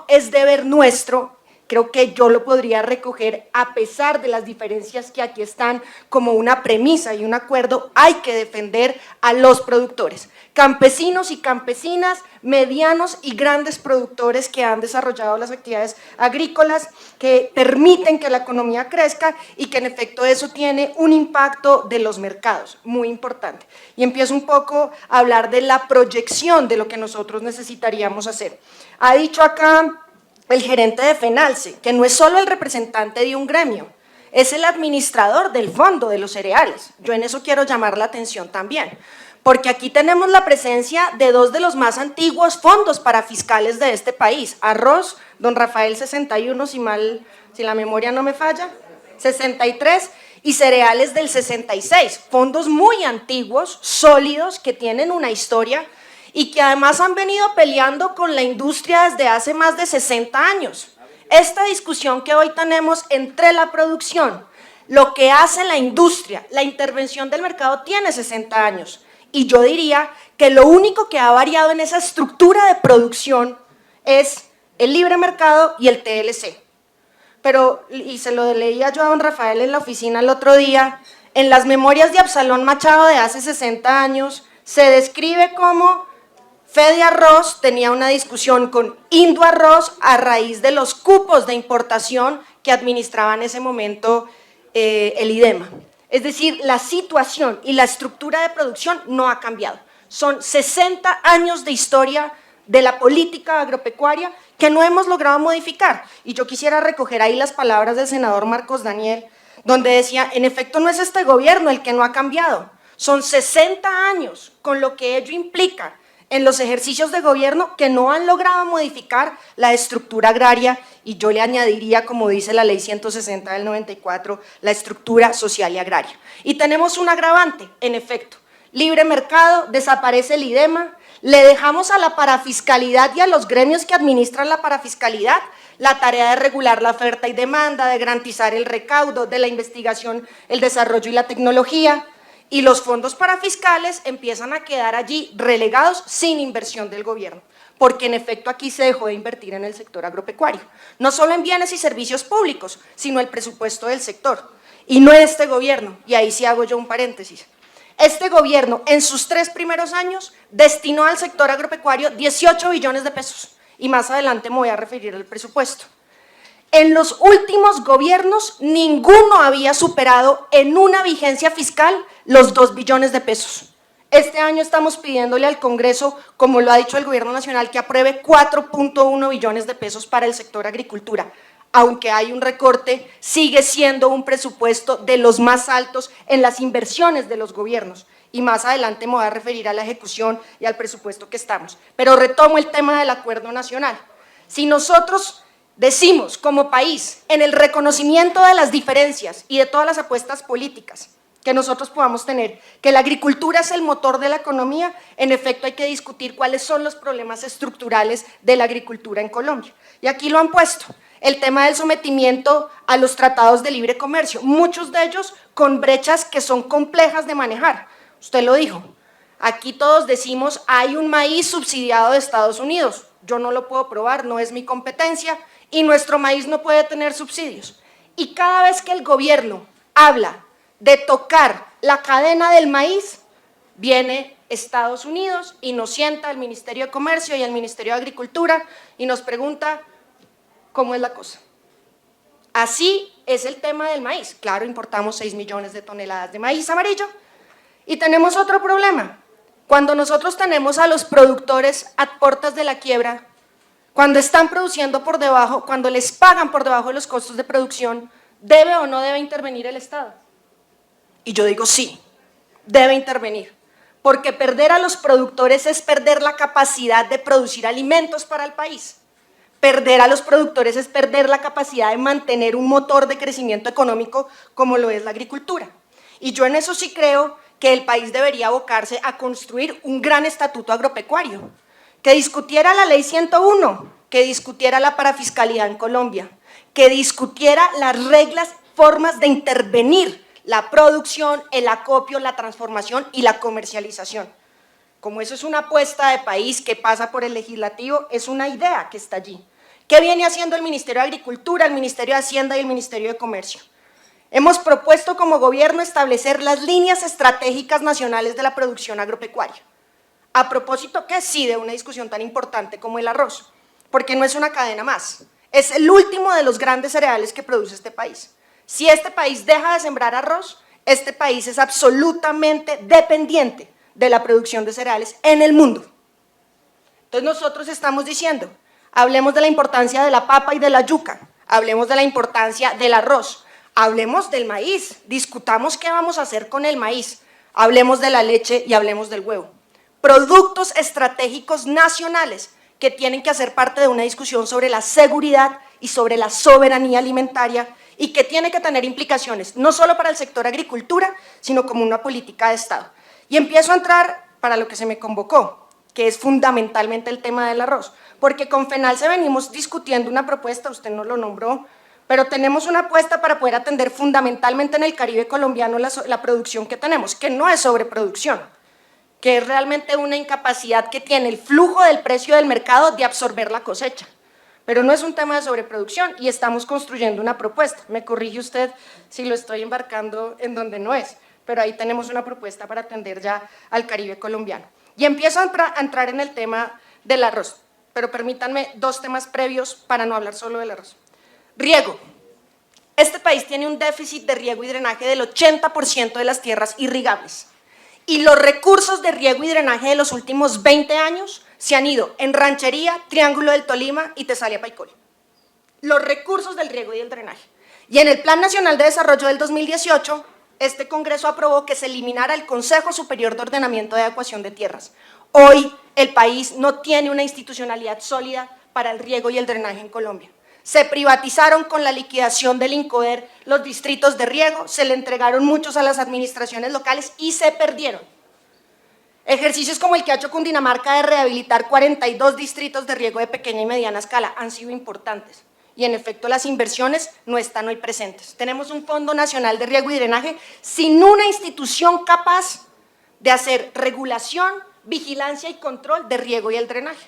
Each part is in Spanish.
es deber nuestro. Creo que yo lo podría recoger a pesar de las diferencias que aquí están como una premisa y un acuerdo. Hay que defender a los productores, campesinos y campesinas, medianos y grandes productores que han desarrollado las actividades agrícolas, que permiten que la economía crezca y que en efecto eso tiene un impacto de los mercados, muy importante. Y empiezo un poco a hablar de la proyección de lo que nosotros necesitaríamos hacer. Ha dicho acá el gerente de FENALCE, que no es solo el representante de un gremio, es el administrador del fondo de los cereales. Yo en eso quiero llamar la atención también, porque aquí tenemos la presencia de dos de los más antiguos fondos parafiscales de este país, Arroz, don Rafael 61, si la memoria no me falla, 63, y Cereales del 66, fondos muy antiguos, sólidos, que tienen una historia y que además han venido peleando con la industria desde hace más de 60 años. Esta discusión que hoy tenemos entre la producción, lo que hace la industria, la intervención del mercado tiene 60 años. Y yo diría que lo único que ha variado en esa estructura de producción es el libre mercado y el TLC. Pero, y se lo leía yo a don Rafael en la oficina el otro día, en las memorias de Absalón Machado de hace 60 años, se describe cómo Fede Arroz tenía una discusión con Indo Arroz a raíz de los cupos de importación que administraba en ese momento el IDEMA. Es decir, la situación y la estructura de producción no ha cambiado. Son 60 años de historia de la política agropecuaria que no hemos logrado modificar. Y yo quisiera recoger ahí las palabras del senador Marcos Daniel, donde decía, en efecto no es este gobierno el que no ha cambiado, son 60 años con lo que ello implica en los ejercicios de gobierno que no han logrado modificar la estructura agraria y yo le añadiría, como dice la ley 160 del 94, la estructura social y agraria. Y tenemos un agravante, en efecto, libre mercado, desaparece el IDEMA, le dejamos a la parafiscalidad y a los gremios que administran la parafiscalidad la tarea de regular la oferta y demanda, de garantizar el recaudo, de la investigación, el desarrollo y la tecnología. Y los fondos parafiscales empiezan a quedar allí relegados sin inversión del gobierno, porque en efecto aquí se dejó de invertir en el sector agropecuario, no solo en bienes y servicios públicos, sino el presupuesto del sector. Y no este gobierno, y ahí sí hago yo un paréntesis, este gobierno en sus 3 primeros años destinó al sector agropecuario 18 billones de pesos, y más adelante me voy a referir al presupuesto. En los últimos gobiernos, ninguno había superado en una vigencia fiscal los 2 billones de pesos. Este año estamos pidiéndole al Congreso, como lo ha dicho el Gobierno Nacional, que apruebe 4.1 billones de pesos para el sector agricultura. Aunque hay un recorte, sigue siendo un presupuesto de los más altos en las inversiones de los gobiernos. Y más adelante me voy a referir a la ejecución y al presupuesto que estamos. Pero retomo el tema del acuerdo nacional. Si nosotros decimos como país, en el reconocimiento de las diferencias y de todas las apuestas políticas que nosotros podamos tener, que la agricultura es el motor de la economía, en efecto hay que discutir cuáles son los problemas estructurales de la agricultura en Colombia. Y aquí lo han puesto, el tema del sometimiento a los tratados de libre comercio, muchos de ellos con brechas que son complejas de manejar. Usted lo dijo, aquí todos decimos hay un maíz subsidiado de Estados Unidos, yo no lo puedo probar, no es mi competencia, y nuestro maíz no puede tener subsidios. Y cada vez que el gobierno habla de tocar la cadena del maíz, viene Estados Unidos y nos sienta el Ministerio de Comercio y el Ministerio de Agricultura y nos pregunta cómo es la cosa. Así es el tema del maíz. Claro, importamos 6 millones de toneladas de maíz amarillo y tenemos otro problema. Cuando nosotros tenemos a los productores a puertas de la quiebra, cuando están produciendo por debajo, cuando les pagan por debajo de los costos de producción, ¿debe o no debe intervenir el Estado? Y yo digo sí, debe intervenir, porque perder a los productores es perder la capacidad de producir alimentos para el país. Perder a los productores es perder la capacidad de mantener un motor de crecimiento económico como lo es la agricultura. Y yo en eso sí creo que el país debería abocarse a construir un gran estatuto agropecuario, que discutiera la ley 101, que discutiera la parafiscalidad en Colombia, que discutiera las reglas, formas de intervenir la producción, el acopio, la transformación y la comercialización. Como eso es una apuesta de país que pasa por el legislativo, es una idea que está allí, ¿Qué viene haciendo el Ministerio de Agricultura, el Ministerio de Hacienda y el Ministerio de Comercio? Hemos propuesto como gobierno establecer las líneas estratégicas nacionales de la producción agropecuaria. A propósito que sí, de una discusión tan importante como el arroz, porque no es una cadena más, es el último de los grandes cereales que produce este país. Si este país deja de sembrar arroz, este país es absolutamente dependiente de la producción de cereales en el mundo. Entonces nosotros estamos diciendo, hablemos de la importancia de la papa y de la yuca, hablemos de la importancia del arroz, hablemos del maíz, discutamos qué vamos a hacer con el maíz, hablemos de la leche y hablemos del huevo. Productos estratégicos nacionales que tienen que hacer parte de una discusión sobre la seguridad y sobre la soberanía alimentaria y que tiene que tener implicaciones no solo para el sector agricultura, sino como una política de Estado. Y empiezo a entrar para lo que se me convocó, que es fundamentalmente el tema del arroz, porque con FENALCE venimos discutiendo una propuesta, usted no lo nombró, pero tenemos una apuesta para poder atender fundamentalmente en el Caribe colombiano la producción que tenemos, que no es sobreproducción, que es realmente una incapacidad que tiene el flujo del precio del mercado de absorber la cosecha. Pero no es un tema de sobreproducción y estamos construyendo una propuesta. Me corrige usted si lo estoy embarcando en donde no es, pero ahí tenemos una propuesta para atender ya al Caribe colombiano. Y empiezo a entrar en el tema del arroz, pero permítanme dos temas previos para no hablar solo del arroz. Riego. Este país tiene un déficit de riego y drenaje del 80% de las tierras irrigables. Y los recursos de riego y drenaje de los últimos 20 años se han ido en Ranchería, Triángulo del Tolima y Tesalia Paicol. Los recursos del riego y del drenaje. Y en el Plan Nacional de Desarrollo del 2018, este Congreso aprobó que se eliminara el Consejo Superior de Ordenamiento de Adecuación de Tierras. Hoy el país no tiene una institucionalidad sólida para el riego y el drenaje en Colombia. Se privatizaron con la liquidación del INCODER los distritos de riego, se le entregaron muchos a las administraciones locales y se perdieron. Ejercicios como el que ha hecho Cundinamarca de rehabilitar 42 distritos de riego de pequeña y mediana escala han sido importantes y en efecto las inversiones no están hoy presentes. Tenemos un Fondo Nacional de Riego y Drenaje sin una institución capaz de hacer regulación, vigilancia y control de riego y el drenaje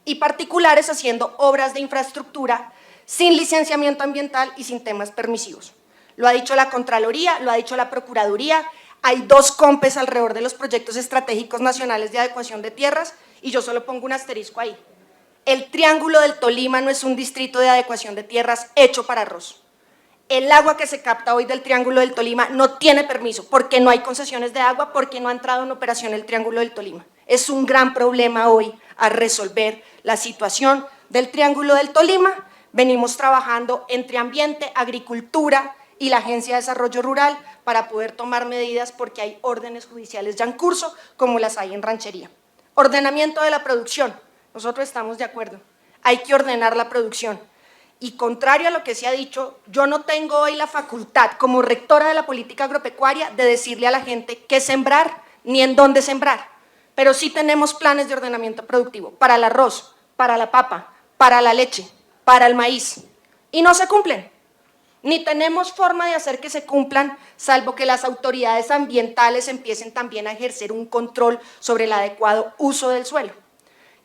y particulares haciendo obras de infraestructura sin licenciamiento ambiental y sin temas permisivos. Lo ha dicho la Contraloría, lo ha dicho la Procuraduría, hay dos COMPES alrededor de los proyectos estratégicos nacionales de adecuación de tierras y yo solo pongo un asterisco ahí. El Triángulo del Tolima no es un distrito de adecuación de tierras hecho para arroz. El agua que se capta hoy del Triángulo del Tolima no tiene permiso porque no hay concesiones de agua, porque no ha entrado en operación el Triángulo del Tolima. Es un gran problema hoy a resolver la situación del Triángulo del Tolima. Venimos trabajando entre ambiente, agricultura y la Agencia de Desarrollo Rural para poder tomar medidas porque hay órdenes judiciales ya en curso como las hay en Ranchería. Ordenamiento de la producción, nosotros estamos de acuerdo, hay que ordenar la producción y contrario a lo que se ha dicho, yo no tengo hoy la facultad como rectora de la política agropecuaria de decirle a la gente qué sembrar ni en dónde sembrar, pero sí tenemos planes de ordenamiento productivo para el arroz, para la papa, para la leche, para el maíz, y no se cumplen, ni tenemos forma de hacer que se cumplan, salvo que las autoridades ambientales empiecen también a ejercer un control sobre el adecuado uso del suelo.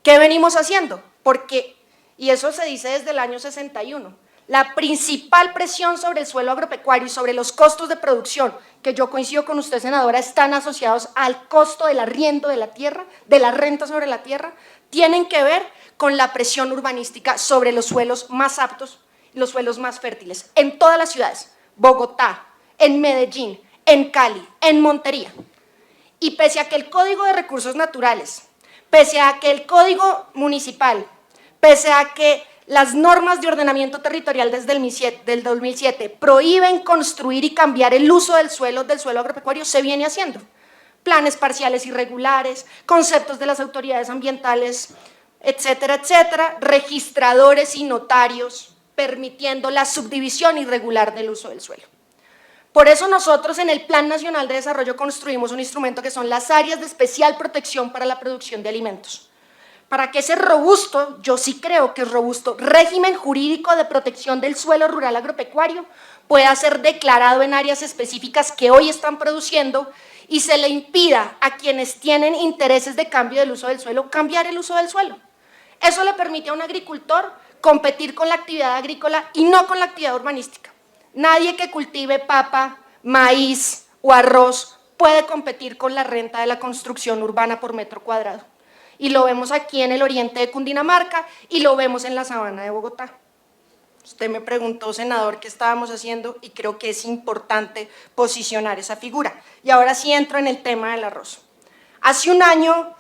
¿Qué venimos haciendo? Porque, y eso se dice desde el año 61, la principal presión sobre el suelo agropecuario y sobre los costos de producción, que yo coincido con usted, senadora, están asociados al costo del arriendo de la tierra, de la renta sobre la tierra, tienen que ver con la presión urbanística sobre los suelos más aptos, los suelos más fértiles, en todas las ciudades, Bogotá, en Medellín, en Cali, en Montería. Y pese a que el Código de Recursos Naturales, pese a que el Código Municipal, pese a que las normas de ordenamiento territorial desde el 2007 prohíben construir y cambiar el uso del suelo agropecuario, se viene haciendo. Planes parciales irregulares, conceptos de las autoridades ambientales, etcétera, etcétera, registradores y notarios permitiendo la subdivisión irregular del uso del suelo. Por eso nosotros en el Plan Nacional de Desarrollo construimos un instrumento que son las áreas de especial protección para la producción de alimentos. Para que ese robusto, yo sí creo que es robusto, régimen jurídico de protección del suelo rural agropecuario pueda ser declarado en áreas específicas que hoy están produciendo y se le impida a quienes tienen intereses de cambio del uso del suelo cambiar el uso del suelo. Eso le permite a un agricultor competir con la actividad agrícola y no con la actividad urbanística. Nadie que cultive papa, maíz o arroz puede competir con la renta de la construcción urbana por metro cuadrado. Y lo vemos aquí en el oriente de Cundinamarca y lo vemos en la sabana de Bogotá. Usted me preguntó, senador, qué estábamos haciendo y creo que es importante posicionar esa figura. Y ahora sí entro en el tema del arroz. Hace un año,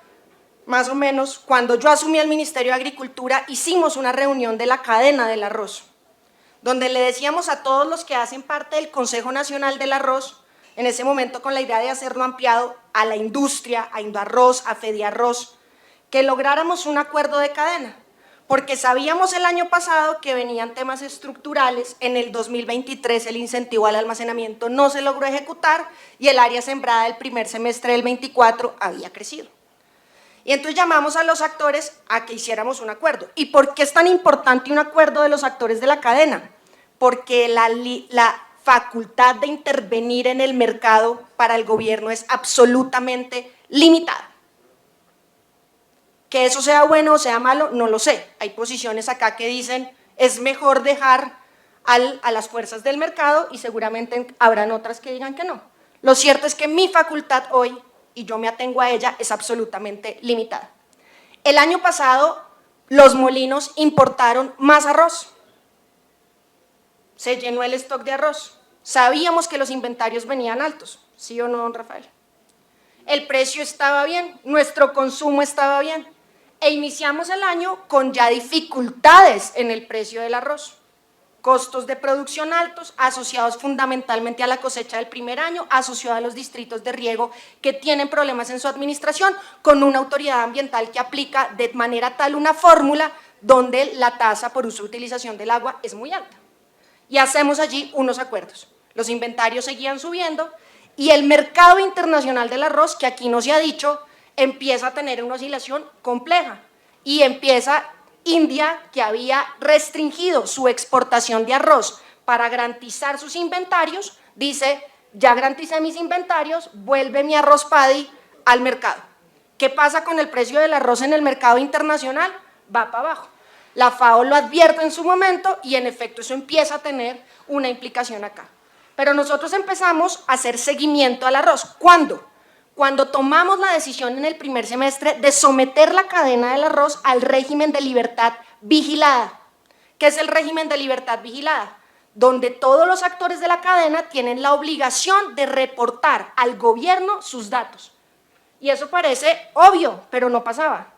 más o menos, cuando yo asumí el Ministerio de Agricultura, hicimos una reunión de la cadena del arroz, donde le decíamos a todos los que hacen parte del Consejo Nacional del Arroz, en ese momento con la idea de hacerlo ampliado a la industria, a Indoarroz, a Fediarroz, que lográramos un acuerdo de cadena, porque sabíamos el año pasado que venían temas estructurales, en el 2023 el incentivo al almacenamiento no se logró ejecutar y el área sembrada del primer semestre del 24 había crecido. Y entonces llamamos a los actores a que hiciéramos un acuerdo. ¿Y por qué es tan importante un acuerdo de los actores de la cadena? Porque la facultad de intervenir en el mercado para el gobierno es absolutamente limitada. Que eso sea bueno o sea malo, no lo sé. Hay posiciones acá que dicen es mejor dejar a las fuerzas del mercado y seguramente habrán otras que digan que no. Lo cierto es que mi facultad hoy, y yo me atengo a ella, es absolutamente limitada. El año pasado los molinos importaron más arroz. Se llenó el stock de arroz. Sabíamos que los inventarios venían altos, ¿sí o no, don Rafael? El precio estaba bien, nuestro consumo estaba bien. E iniciamos el año con ya dificultades en el precio del arroz. Costos de producción altos asociados fundamentalmente a la cosecha del primer año, asociados a los distritos de riego que tienen problemas en su administración, con una autoridad ambiental que aplica de manera tal una fórmula donde la tasa por uso y utilización del agua es muy alta. Y hacemos allí unos acuerdos. Los inventarios seguían subiendo y el mercado internacional del arroz, que aquí no se ha dicho, empieza a tener una oscilación compleja y empieza India, que había restringido su exportación de arroz para garantizar sus inventarios, dice, ya garanticé mis inventarios, vuelve mi arroz paddy al mercado. ¿Qué pasa con el precio del arroz en el mercado internacional? Va para abajo. La FAO lo advierte en su momento y en efecto eso empieza a tener una implicación acá. Pero nosotros empezamos a hacer seguimiento al arroz. ¿Cuándo? Cuando tomamos la decisión en el primer semestre de someter la cadena del arroz al régimen de libertad vigilada. ¿Qué es el régimen de libertad vigilada? Donde todos los actores de la cadena tienen la obligación de reportar al gobierno sus datos. Y eso parece obvio, pero no pasaba.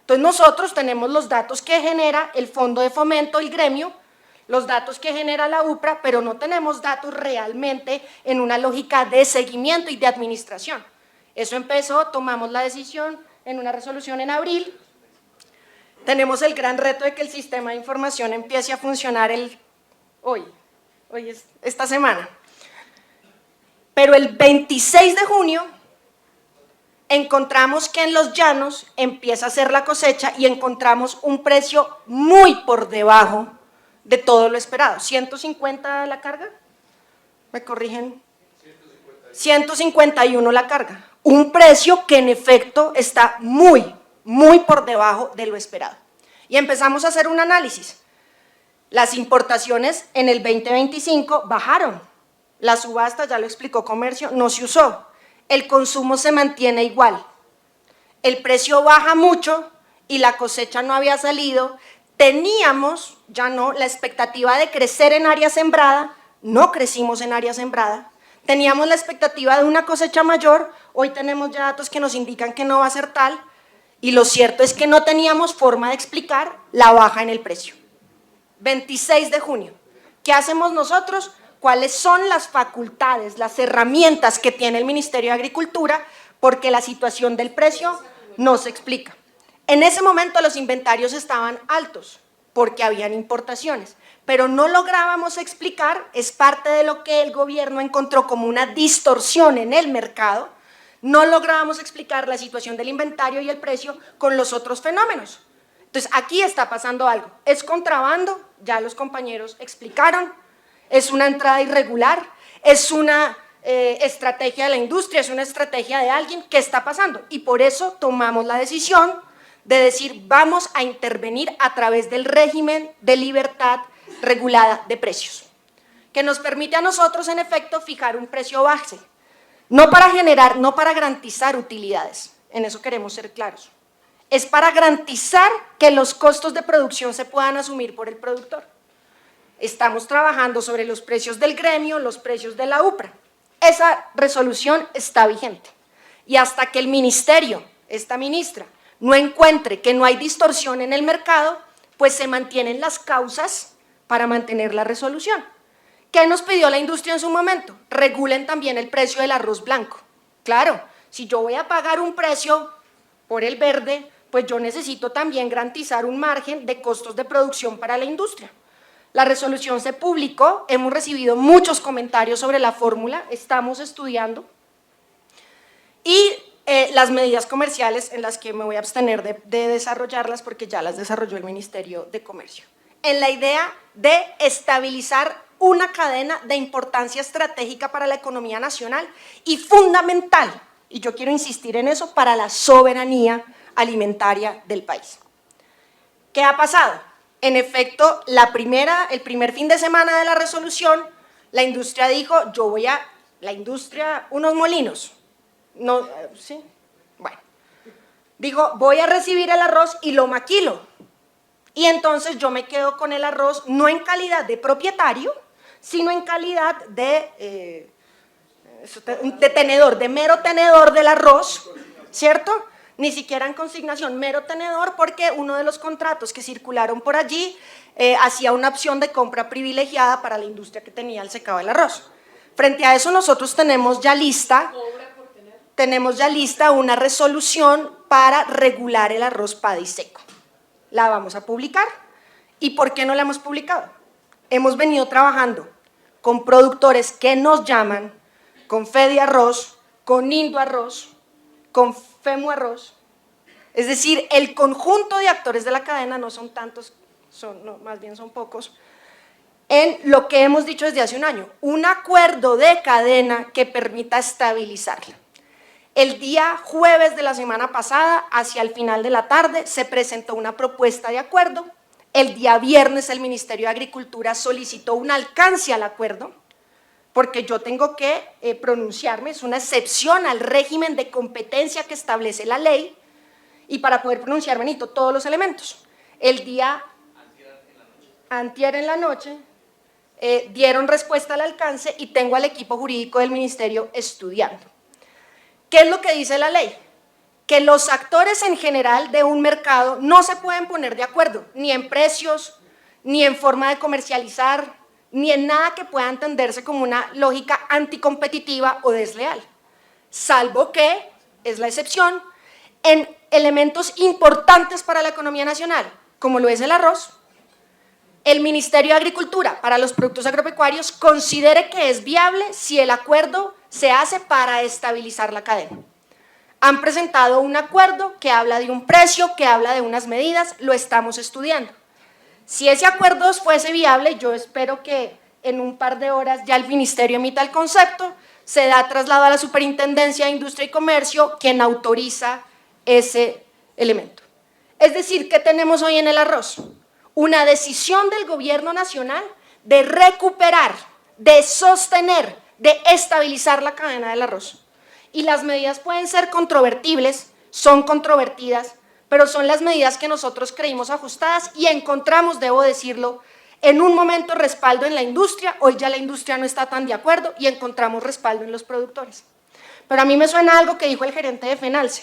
Entonces nosotros tenemos los datos que genera el Fondo de Fomento, el gremio, los datos que genera la UPRA, pero no tenemos datos realmente en una lógica de seguimiento y de administración. Eso empezó, tomamos la decisión en una resolución en abril. Tenemos el gran reto de que el sistema de información empiece a funcionar hoy es esta semana. Pero el 26 de junio encontramos que en los llanos empieza a hacer la cosecha y encontramos un precio muy por debajo de todo lo esperado. ¿150 la carga? ¿Me corrigen? 151 la carga. Un precio que en efecto está muy por debajo de lo esperado. Y empezamos a hacer un análisis. Las importaciones en el 2025 bajaron. La subasta, ya lo explicó Comercio, no se usó. El consumo se mantiene igual. El precio baja mucho y la cosecha no había salido. Teníamos, ya no, la expectativa de crecer en área sembrada, no crecimos en área sembrada. Teníamos la expectativa de una cosecha mayor, hoy tenemos ya datos que nos indican que no va a ser tal, y lo cierto es que no teníamos forma de explicar la baja en el precio. 26 de junio, ¿qué hacemos nosotros? ¿Cuáles son las facultades, las herramientas que tiene el Ministerio de Agricultura? Porque la situación del precio no se explica. En ese momento los inventarios estaban altos, porque habían importaciones, pero no lográbamos explicar, es parte de lo que el gobierno encontró como una distorsión en el mercado, no lográbamos explicar la situación del inventario y el precio con los otros fenómenos. Entonces aquí está pasando algo, es contrabando, ya los compañeros explicaron, es una entrada irregular, es una estrategia de la industria, es una estrategia de alguien, ¿qué está pasando? Y por eso tomamos la decisión de decir vamos a intervenir a través del régimen de libertad regulada de precios, que nos permite a nosotros en efecto fijar un precio base, no para garantizar utilidades, en eso queremos ser claros, es para garantizar que los costos de producción se puedan asumir por el productor. Estamos trabajando sobre los precios del gremio, los precios de la UPRA. Esa resolución está vigente. Y hasta que el ministerio, esta ministra, no encuentre que no hay distorsión en el mercado, pues se mantienen las causas para mantener la resolución. ¿Qué nos pidió la industria en su momento? Regulen también el precio del arroz blanco. Claro, si yo voy a pagar un precio por el verde, pues yo necesito también garantizar un margen de costos de producción para la industria. La resolución se publicó, hemos recibido muchos comentarios sobre la fórmula, estamos estudiando y las medidas comerciales en las que me voy a abstener de desarrollarlas porque ya las desarrolló el Ministerio de Comercio. En la idea de estabilizar una cadena de importancia estratégica para la economía nacional y fundamental, y yo quiero insistir en eso, para la soberanía alimentaria del país. ¿Qué ha pasado? En efecto, el primer fin de semana de la resolución, la industria dijo, unos molinos, no, ¿sí? Bueno, dijo, voy a recibir el arroz y lo maquilo. Y entonces yo me quedo con el arroz no en calidad de propietario, sino en calidad de tenedor, de mero tenedor del arroz, ¿cierto? Ni siquiera en consignación, mero tenedor, porque uno de los contratos que circularon por allí hacía una opción de compra privilegiada para la industria que tenía el secado del arroz. Frente a eso nosotros tenemos ya lista una resolución para regular el arroz paddy seco. La vamos a publicar. ¿Y por qué no la hemos publicado? Hemos venido trabajando con productores que nos llaman, con Fede Arroz, con Indo Arroz, con Femu Arroz, es decir, el conjunto de actores de la cadena, no son tantos, más bien son pocos, en lo que hemos dicho desde hace un año, un acuerdo de cadena que permita estabilizarla. El día jueves de la semana pasada, hacia el final de la tarde, se presentó una propuesta de acuerdo. El día viernes el Ministerio de Agricultura solicitó un alcance al acuerdo, porque yo tengo que pronunciarme, es una excepción al régimen de competencia que establece la ley, y para poder pronunciarme necesito todos los elementos. El día antier en la noche dieron respuesta al alcance y tengo al equipo jurídico del ministerio estudiando. ¿Qué es lo que dice la ley? Que los actores en general de un mercado no se pueden poner de acuerdo, ni en precios, ni en forma de comercializar, ni en nada que pueda entenderse como una lógica anticompetitiva o desleal, salvo que, es la excepción, en elementos importantes para la economía nacional, como lo es el arroz, el Ministerio de Agricultura para los productos agropecuarios considere que es viable si el acuerdo se hace para estabilizar la cadena. Han presentado un acuerdo que habla de un precio, que habla de unas medidas, lo estamos estudiando. Si ese acuerdo fuese viable, yo espero que en un par de horas ya el Ministerio emita el concepto, se da traslado a la Superintendencia de Industria y Comercio, quien autoriza ese elemento. Es decir, ¿qué tenemos hoy en el arroz? Una decisión del gobierno nacional de recuperar, de sostener, de estabilizar la cadena del arroz. Y las medidas pueden ser controvertibles, son controvertidas, pero son las medidas que nosotros creímos ajustadas y encontramos, debo decirlo, en un momento respaldo en la industria. Hoy ya la industria no está tan de acuerdo y encontramos respaldo en los productores. Pero a mí me suena algo que dijo el gerente de FENALCE.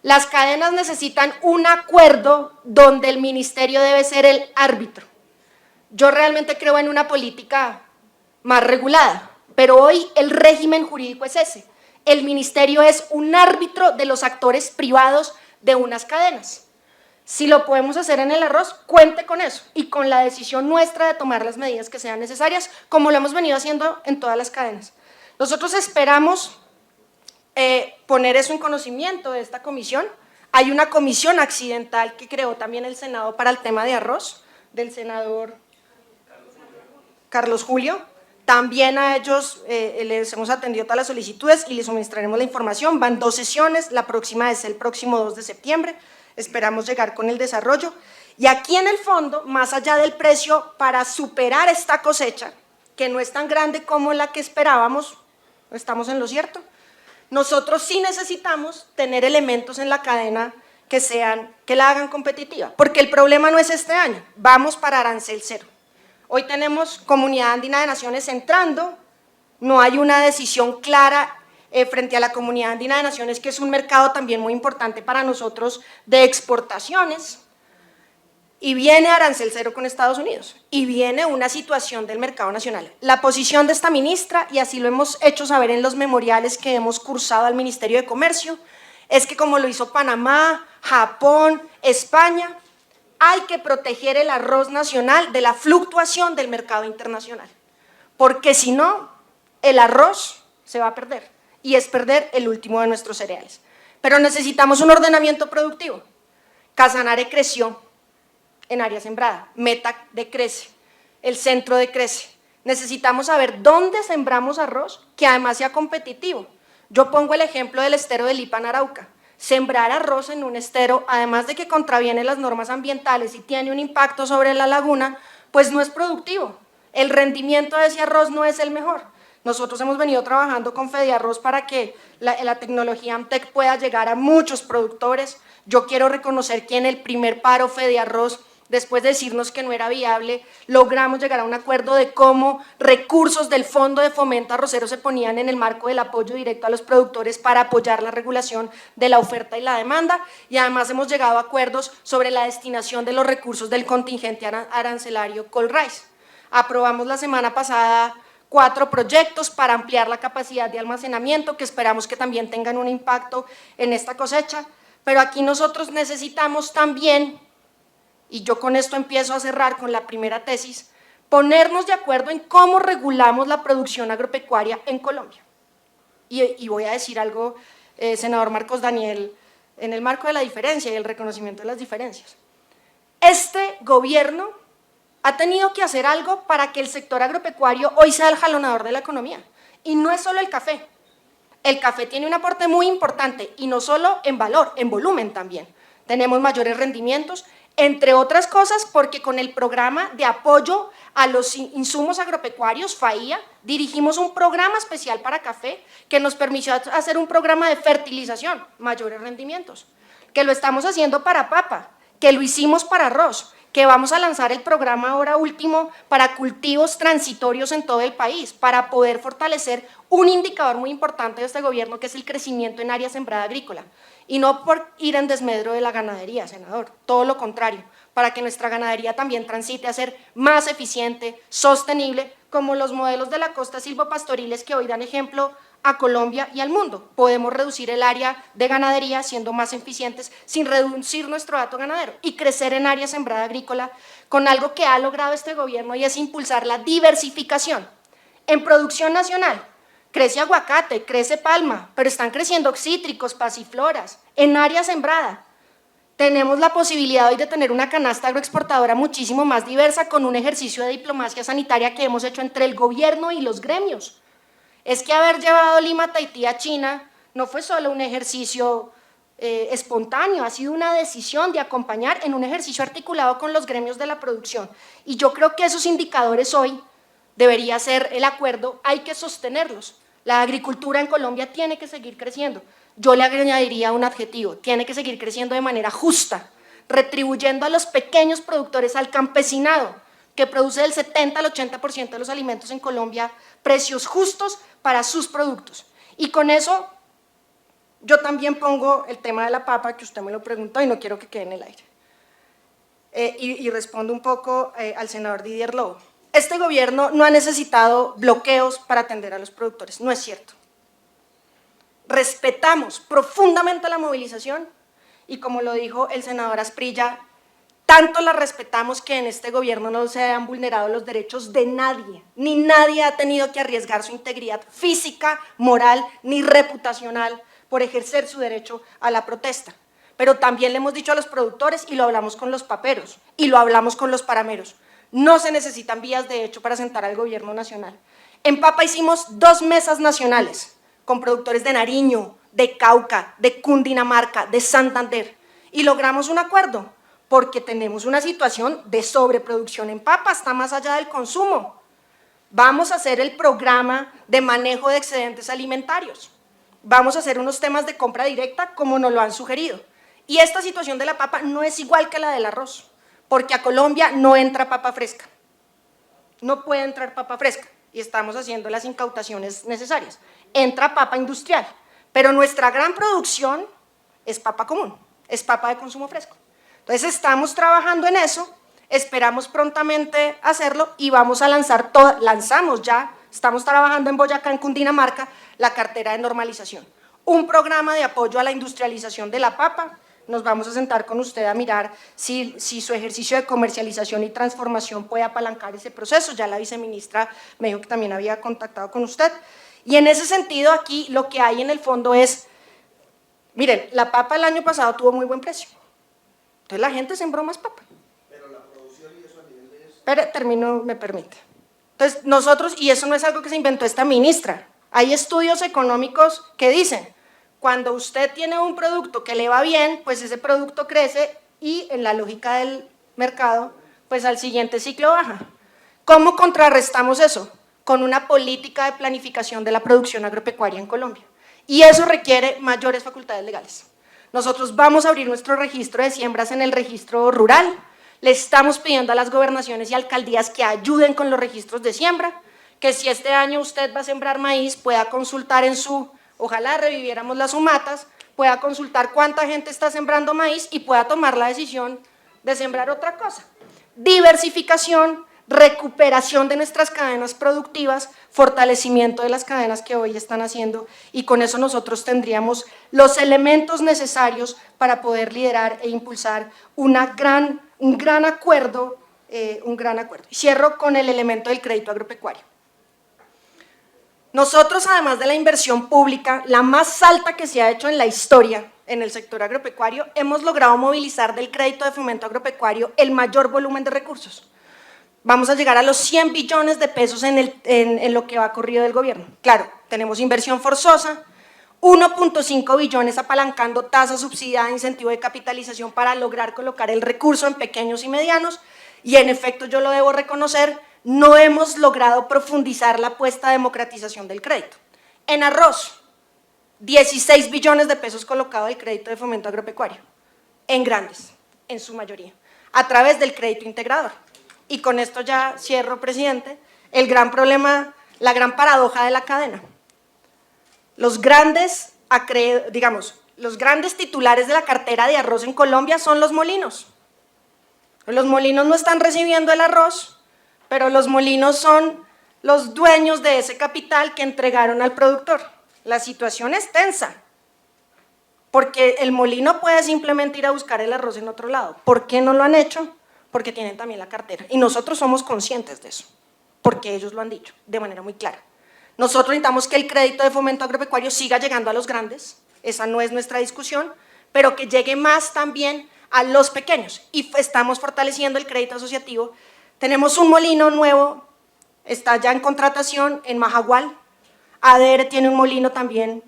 Las cadenas necesitan un acuerdo donde el ministerio debe ser el árbitro. Yo realmente creo en una política más regulada, pero hoy el régimen jurídico es ese. El ministerio es un árbitro de los actores privados de unas cadenas. Si lo podemos hacer en el arroz, cuente con eso y con la decisión nuestra de tomar las medidas que sean necesarias, como lo hemos venido haciendo en todas las cadenas. Nosotros esperamos poner eso en conocimiento de esta comisión. Hay una comisión accidental que creó también el Senado para el tema de arroz, del senador Carlos Julio. También a ellos les hemos atendido todas las solicitudes y les suministraremos la información. Van 2 sesiones, la próxima es el próximo 2 de septiembre. esperamos llegar con el desarrollo. Y aquí en el fondo, más allá del precio, para superar esta cosecha, que no es tan grande como la que esperábamos, no estamos en lo cierto, nosotros sí necesitamos tener elementos en la cadena que la hagan competitiva, porque el problema no es este año, vamos para arancel cero. Hoy tenemos Comunidad Andina de Naciones entrando, no hay una decisión clara frente a la Comunidad Andina de Naciones, que es un mercado también muy importante para nosotros de exportaciones, y viene arancel cero con Estados Unidos, y viene una situación del mercado nacional. La posición de esta ministra, y así lo hemos hecho saber en los memoriales que hemos cursado al Ministerio de Comercio, es que como lo hizo Panamá, Japón, España, hay que proteger el arroz nacional de la fluctuación del mercado internacional, porque si no, el arroz se va a perder, y es perder el último de nuestros cereales. Pero necesitamos un ordenamiento productivo. Casanare creció en área sembrada, Meta decrece, el centro decrece. Necesitamos saber dónde sembramos arroz, que además sea competitivo. Yo pongo el ejemplo del estero de Lipa en Arauca. Sembrar arroz en un estero, además de que contraviene las normas ambientales y tiene un impacto sobre la laguna, pues no es productivo. El rendimiento de ese arroz no es el mejor. Nosotros hemos venido trabajando con Fediarroz para que la tecnología Amtec pueda llegar a muchos productores. Yo quiero reconocer que en el primer paro Fediarroz, después de decirnos que no era viable, logramos llegar a un acuerdo de cómo recursos del Fondo de Fomento Arrocero se ponían en el marco del apoyo directo a los productores para apoyar la regulación de la oferta y la demanda, y además hemos llegado a acuerdos sobre la destinación de los recursos del contingente arancelario Colrice. Aprobamos la semana pasada 4 proyectos para ampliar la capacidad de almacenamiento, que esperamos que también tengan un impacto en esta cosecha, pero aquí nosotros necesitamos también, y yo con esto empiezo a cerrar con la primera tesis, ponernos de acuerdo en cómo regulamos la producción agropecuaria en Colombia. Y voy a decir algo, senador Marcos Daniel, en el marco de la diferencia y el reconocimiento de las diferencias. Este gobierno ha tenido que hacer algo para que el sector agropecuario hoy sea el jalonador de la economía. Y no es solo el café. El café tiene un aporte muy importante, y no solo en valor, en volumen también. Tenemos mayores rendimientos, entre otras cosas porque con el programa de apoyo a los insumos agropecuarios, FAIA, dirigimos un programa especial para café que nos permitió hacer un programa de fertilización, mayores rendimientos, que lo estamos haciendo para papa, que lo hicimos para arroz, que vamos a lanzar el programa ahora último para cultivos transitorios en todo el país, para poder fortalecer un indicador muy importante de este gobierno, que es el crecimiento en área sembrada agrícola. Y no por ir en desmedro de la ganadería, senador, todo lo contrario, para que nuestra ganadería también transite a ser más eficiente, sostenible, como los modelos de la costa silvopastoriles que hoy dan ejemplo a Colombia y al mundo. Podemos reducir el área de ganadería siendo más eficientes sin reducir nuestro dato ganadero y crecer en área sembrada agrícola con algo que ha logrado este gobierno, y es impulsar la diversificación en producción nacional. Crece aguacate, crece palma, pero están creciendo cítricos, pasifloras, en área sembrada. Tenemos la posibilidad hoy de tener una canasta agroexportadora muchísimo más diversa, con un ejercicio de diplomacia sanitaria que hemos hecho entre el gobierno y los gremios. Es que haber llevado Lima Tahití a China no fue solo un ejercicio espontáneo, ha sido una decisión de acompañar en un ejercicio articulado con los gremios de la producción. Y yo creo que esos indicadores hoy debería ser el acuerdo, hay que sostenerlos. La agricultura en Colombia tiene que seguir creciendo. Yo le añadiría un adjetivo, tiene que seguir creciendo de manera justa, retribuyendo a los pequeños productores, al campesinado, que produce del 70 al 80% de los alimentos en Colombia, precios justos para sus productos. Y con eso yo también pongo el tema de la papa, que usted me lo preguntó y no quiero que quede en el aire. Y respondo un poco al senador Didier Lobo. Este gobierno no ha necesitado bloqueos para atender a los productores, no es cierto. Respetamos profundamente la movilización y, como lo dijo el senador Asprilla, tanto la respetamos que en este gobierno no se han vulnerado los derechos de nadie, ni nadie ha tenido que arriesgar su integridad física, moral ni reputacional por ejercer su derecho a la protesta. Pero también le hemos dicho a los productores, y lo hablamos con los paperos, y lo hablamos con los parameros, no se necesitan vías de hecho para sentar al gobierno nacional. En papa hicimos 2 mesas nacionales con productores de Nariño, de Cauca, de Cundinamarca, de Santander, y logramos un acuerdo, porque tenemos una situación de sobreproducción en papa, está más allá del consumo. Vamos a hacer el programa de manejo de excedentes alimentarios, vamos a hacer unos temas de compra directa como nos lo han sugerido. Y esta situación de la papa no es igual que la del arroz, porque a Colombia no entra papa fresca, no puede entrar papa fresca, y estamos haciendo las incautaciones necesarias. Entra papa industrial, pero nuestra gran producción es papa común, es papa de consumo fresco. Entonces estamos trabajando en eso, esperamos prontamente hacerlo y vamos a lanzar, lanzamos ya, estamos trabajando en Boyacá, en Cundinamarca, la cartera de normalización. Un programa de apoyo a la industrialización de la papa, nos vamos a sentar con usted a mirar si su ejercicio de comercialización y transformación puede apalancar ese proceso, ya la viceministra me dijo que también había contactado con usted. Y en ese sentido aquí lo que hay en el fondo es, miren, la papa el año pasado tuvo muy buen precio. Entonces la gente sembró más papa. Pero la producción y eso a nivel de eso… Pero termino, me permite. Entonces nosotros, y eso no es algo que se inventó esta ministra, hay estudios económicos que dicen, cuando usted tiene un producto que le va bien, pues ese producto crece y en la lógica del mercado, pues al siguiente ciclo baja. ¿Cómo contrarrestamos eso? Con una política de planificación de la producción agropecuaria en Colombia. Y eso requiere mayores facultades legales. Nosotros vamos a abrir nuestro registro de siembras en el registro rural, le estamos pidiendo a las gobernaciones y alcaldías que ayuden con los registros de siembra, que si este año usted va a sembrar maíz, pueda consultar en su, ojalá reviviéramos las humatas, pueda consultar cuánta gente está sembrando maíz y pueda tomar la decisión de sembrar otra cosa. Diversificación, recuperación de nuestras cadenas productivas, fortalecimiento de las cadenas que hoy están haciendo y con eso nosotros tendríamos los elementos necesarios para poder liderar e impulsar un gran acuerdo. Y cierro con el elemento del crédito agropecuario. Nosotros, además de la inversión pública, la más alta que se ha hecho en la historia en el sector agropecuario, hemos logrado movilizar del crédito de fomento agropecuario el mayor volumen de recursos. Vamos a llegar a los 100 billones de pesos en lo que va corrido del gobierno. Claro, tenemos inversión forzosa, 1.5 billones apalancando tasa subsidiada, incentivo de capitalización para lograr colocar el recurso en pequeños y medianos, y en efecto yo lo debo reconocer, no hemos logrado profundizar la apuesta a democratización del crédito. En arroz, 16 billones de pesos colocado el crédito de fomento agropecuario, en grandes, en su mayoría, a través del crédito integrador. Y con esto ya cierro, presidente, el gran problema, la gran paradoja de la cadena. Los grandes titulares de la cartera de arroz en Colombia son los molinos. Los molinos no están recibiendo el arroz, pero los molinos son los dueños de ese capital que entregaron al productor. La situación es tensa, porque el molino puede simplemente ir a buscar el arroz en otro lado. ¿Por qué no lo han hecho? Porque tienen también la cartera. Y nosotros somos conscientes de eso, porque ellos lo han dicho de manera muy clara. Nosotros necesitamos que el crédito de fomento agropecuario siga llegando a los grandes, esa no es nuestra discusión, pero que llegue más también a los pequeños. Y estamos fortaleciendo el crédito asociativo. Tenemos un molino nuevo, está ya en contratación en Majagual, ADR tiene un molino también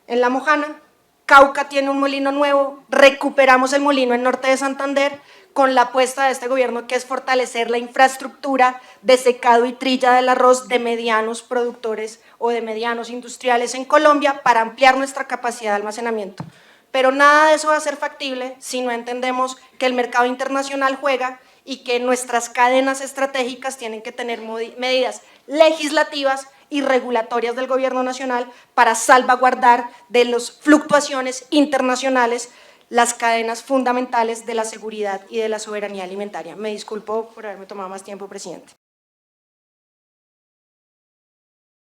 en La Mojana, Cauca tiene un molino nuevo, recuperamos el molino en Norte de Santander, con la apuesta de este gobierno que es fortalecer la infraestructura de secado y trilla del arroz de medianos productores o de medianos industriales en Colombia para ampliar nuestra capacidad de almacenamiento. Pero nada de eso va a ser factible si no entendemos que el mercado internacional juega y que nuestras cadenas estratégicas tienen que tener medidas legislativas y regulatorias del gobierno nacional para salvaguardar de las fluctuaciones internacionales las cadenas fundamentales de la seguridad y de la soberanía alimentaria. Me disculpo por haberme tomado más tiempo, presidente.